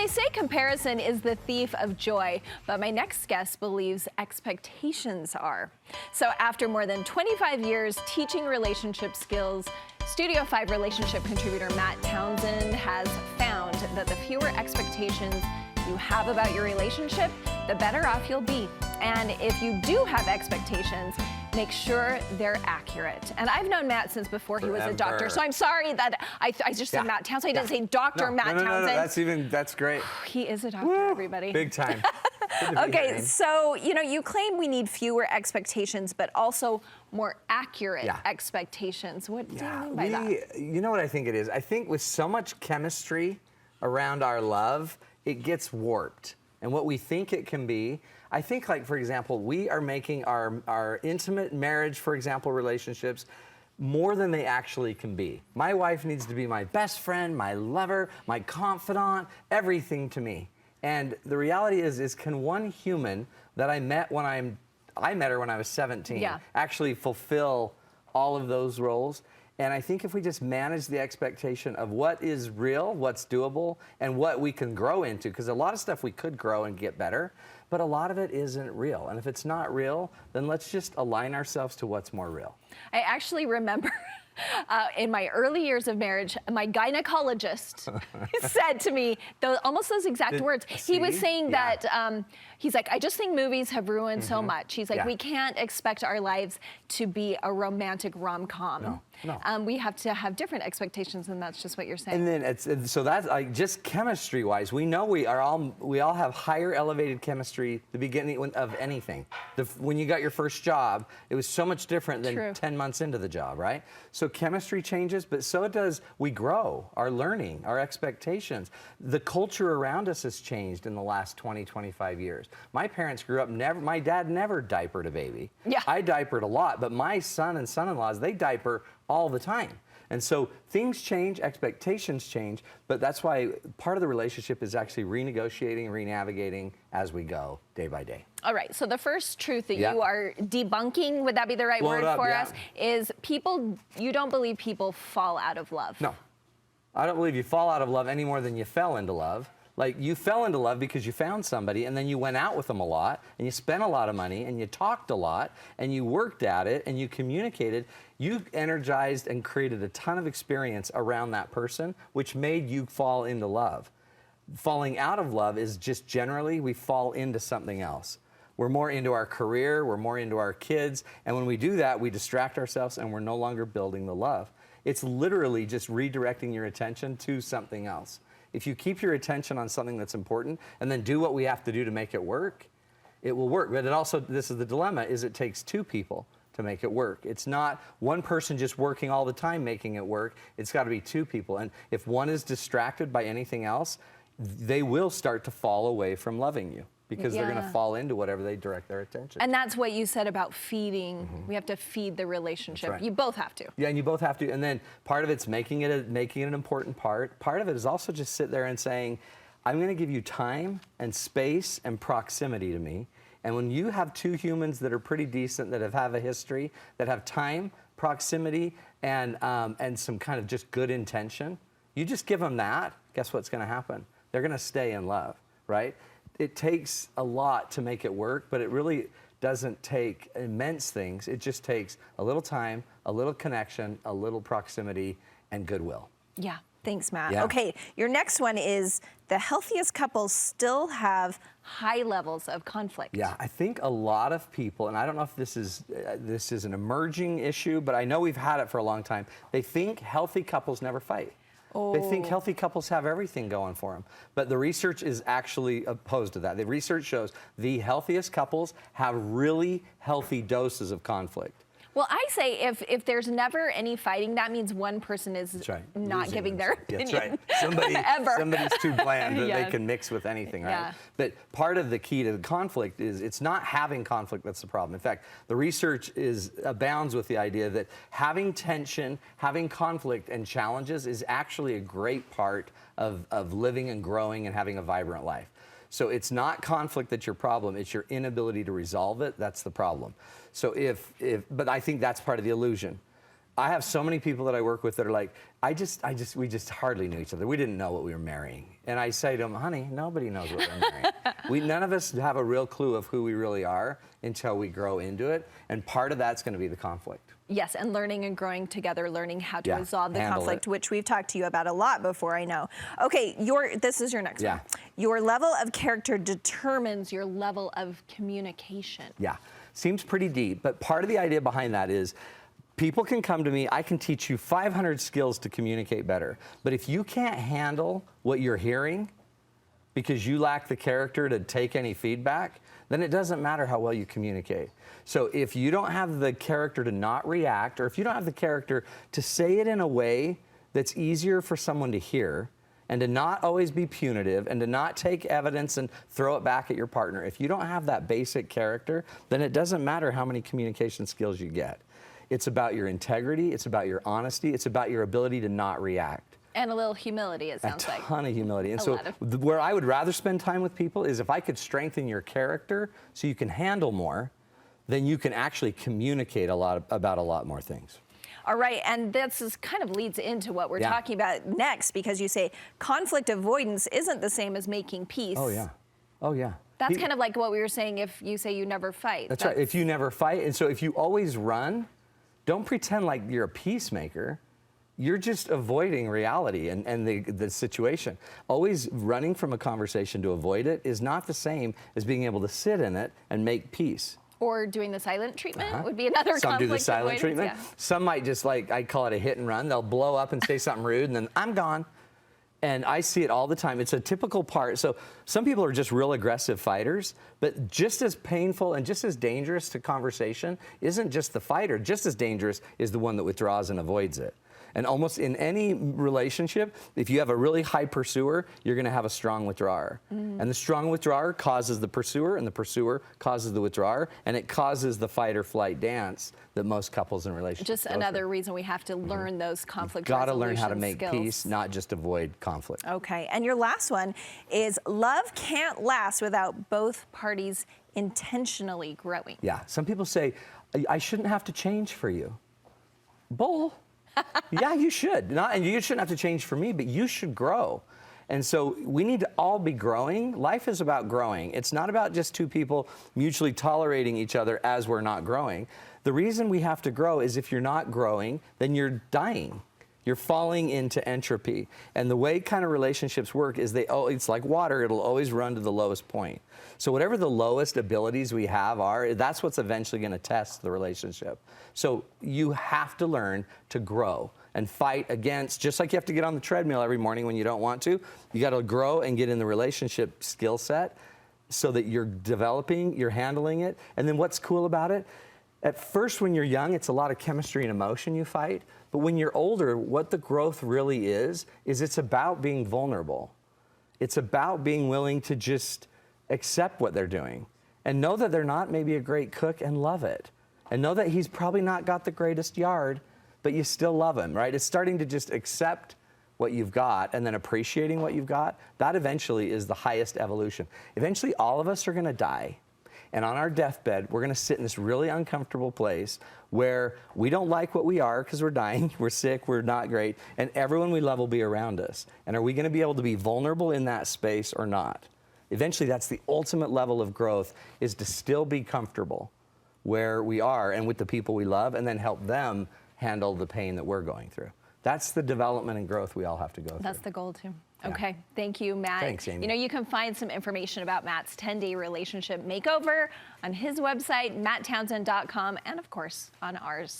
they say comparison is the thief of joy, but my next guest believes expectations are. So after more than 25 years teaching relationship skills, Studio 5 relationship contributor Matt Townsend has found that the fewer expectations you have about your relationship, the better off you'll be. And if you do have expectations, make sure they're accurate. And I've known Matt since before he was a doctor, so I'm sorry that I just said Matt Townsend. I didn't say Dr. Matt Townsend. That's great. He is a doctor, everybody. Big time. Okay, so, you claim we need fewer expectations, but also more accurate expectations. What do you mean by that? You know what I think it is? I think with so much chemistry around our love, it gets warped. And what we think it can be, I think, like, for example, we are making our intimate marriage, for example, relationships, more than they actually can be. My wife needs to be my best friend, my lover, my confidant, everything to me. And the reality is can one human that I met her when I was 17 actually fulfill all of those roles? And I think if we just manage the expectation of what is real, what's doable, and what we can grow into, because a lot of stuff we could grow and get better, but a lot of it isn't real. And if it's not real, then let's just align ourselves to what's more real. I actually remember in my early years of marriage, my gynecologist said to me almost those exact words. He was saying that, he's like, I just think movies have ruined so much. He's like, we can't expect our lives to be a romantic rom-com. No. We have to have different expectations, and that's just what you're saying. And then so that's like just chemistry-wise, we know we all have higher elevated chemistry the beginning of anything. When you got your first job, it was so much different than 10 months into the job, right? So chemistry changes, but so does we grow, our learning, our expectations. The culture around us has changed in the last 20, 25 years. My parents grew up my dad never diapered a baby. I diapered a lot, but my son and son-in-laws, they diaper all the time. And so things change, expectations change, but that's why part of the relationship is actually renegotiating, renavigating as we go day by day. All right, so the first truth that you are debunking, would that be the right word for us, is you don't believe people fall out of love. No, I don't believe you fall out of love any more than you fell into love. Like, you fell into love because you found somebody, and then you went out with them a lot, and you spent a lot of money, and you talked a lot, and you worked at it, and you communicated. You energized and created a ton of experience around that person, which made you fall into love. Falling out of love is just generally we fall into something else. We're more into our career, we're more into our kids, and when we do that, we distract ourselves, and we're no longer building the love. It's literally just redirecting your attention to something else. If you keep your attention on something that's important and then do what we have to do to make it work, it will work. But it also, this is the dilemma, is it takes two people to make it work. It's not one person just working all the time making it work. It's got to be two people. And if one is distracted by anything else, they will start to fall away from loving you, because they're going to fall into whatever they direct their attention. And that's what you said about feeding. We have to feed the relationship. Right. You both have to. Yeah, and you both have to. And then part of it's making it an important part. Part of it is also just sit there and saying, I'm going to give you time and space and proximity to me. And when you have two humans that are pretty decent, that have a history, that have time, proximity, and some kind of just good intention, you just give them that, guess what's going to happen? They're going to stay in love, right? It takes a lot to make it work, but it really doesn't take immense things. It just takes a little time, a little connection, a little proximity, and goodwill. Yeah, thanks, Matt. Okay, your next one is the healthiest couples still have high levels of conflict. Yeah, I think a lot of people, and I don't know if this is an emerging issue, but I know we've had it for a long time. They think healthy couples never fight. They think healthy couples have everything going for them. But the research is actually opposed to that. The research shows the healthiest couples have really healthy doses of conflict. Well, I say if there's never any fighting, that means one person is not giving their opinion. That's right. Somebody's too bland that they can mix with anything, right? Yeah. But part of the key to the conflict is it's not having conflict that's the problem. In fact, the research abounds with the idea that having tension, having conflict and challenges is actually a great part of living and growing and having a vibrant life. So it's not conflict that's your problem, it's your inability to resolve it, that's the problem. So but I think that's part of the illusion. I have so many people that I work with that are like, we just hardly knew each other. We didn't know what we were marrying. And I say to them, honey, nobody knows what we're marrying. None of us have a real clue of who we really are until we grow into it. And part of that's going to be the conflict. Yes, and learning and growing together, learning how to resolve the conflict, which we've talked to you about a lot before, I know. Okay, this is your next one. Your level of character determines your level of communication. Yeah, seems pretty deep, but part of the idea behind that is people can come to me, I can teach you 500 skills to communicate better, but if you can't handle what you're hearing because you lack the character to take any feedback, then it doesn't matter how well you communicate. So if you don't have the character to not react, or if you don't have the character to say it in a way that's easier for someone to hear, and to not always be punitive, and to not take evidence and throw it back at your partner, if you don't have that basic character, then it doesn't matter how many communication skills you get. It's about your integrity, it's about your honesty, it's about your ability to not react. And a little humility, it sounds like. A ton of humility. And so where I would rather spend time with people is if I could strengthen your character so you can handle more, then you can actually communicate about a lot more things. All right, and this kind of leads into what we're talking about next, because you say conflict avoidance isn't the same as making peace. Oh, yeah. Oh, yeah. That's kind of like what we were saying if you say you never fight. That's right, if you never fight. And so if you always run, don't pretend like you're a peacemaker. You're just avoiding reality and the situation. Always running from a conversation to avoid it is not the same as being able to sit in it and make peace. Or doing the silent treatment would be another conflict. Some do the silent treatment. Yeah. Some might just I call it a hit and run. They'll blow up and say something rude and then I'm gone. And I see it all the time. It's a typical part. So some people are just real aggressive fighters, but just as painful and just as dangerous to conversation isn't just the fighter. Just as dangerous is the one that withdraws and avoids it. And almost in any relationship, if you have a really high pursuer, you're going to have a strong withdrawer. And the strong withdrawer causes the pursuer, and the pursuer causes the withdrawer, and it causes the fight or flight dance that most couples in relationships Just another reason we have to learn those conflict resolution skills. Got to learn how to make skills. peace, not just avoid conflict. Okay, and your last one is love can't last without both parties intentionally growing. Yeah, some people say, I shouldn't have to change for you. Bull. Yeah, you should. And you shouldn't have to change for me, but you should grow. And so we need to all be growing. Life is about growing. It's not about just two people mutually tolerating each other as we're not growing. The reason we have to grow is if you're not growing, then you're dying. You're falling into entropy. And the way kind of relationships work is it's like water, it'll always run to the lowest point. So whatever the lowest abilities we have are, that's what's eventually going to test the relationship. So you have to learn to grow and fight against, just like you have to get on the treadmill every morning when you don't want to, you got to grow and get in the relationship skill set so that you're developing, you're handling it. And then what's cool about it, at first when you're young, it's a lot of chemistry and emotion you fight. But when you're older, what the growth really is it's about being vulnerable. It's about being willing to just accept what they're doing and know that they're not maybe a great cook and love it. And know that he's probably not got the greatest yard, but you still love him, right? It's starting to just accept what you've got and then appreciating what you've got. That eventually is the highest evolution. Eventually, all of us are going to die. And on our deathbed, we're going to sit in this really uncomfortable place where we don't like what we are because we're dying, we're sick, we're not great, and everyone we love will be around us. And are we going to be able to be vulnerable in that space or not? Eventually, that's the ultimate level of growth, is to still be comfortable where we are and with the people we love, and then help them handle the pain that we're going through. That's the development and growth we all have to go through. That's the goal, too. Okay, thank you, Matt. Thanks, Amy. You know, you can find some information about Matt's 10-day relationship makeover on his website, matttownsend.com, and of course, on ours.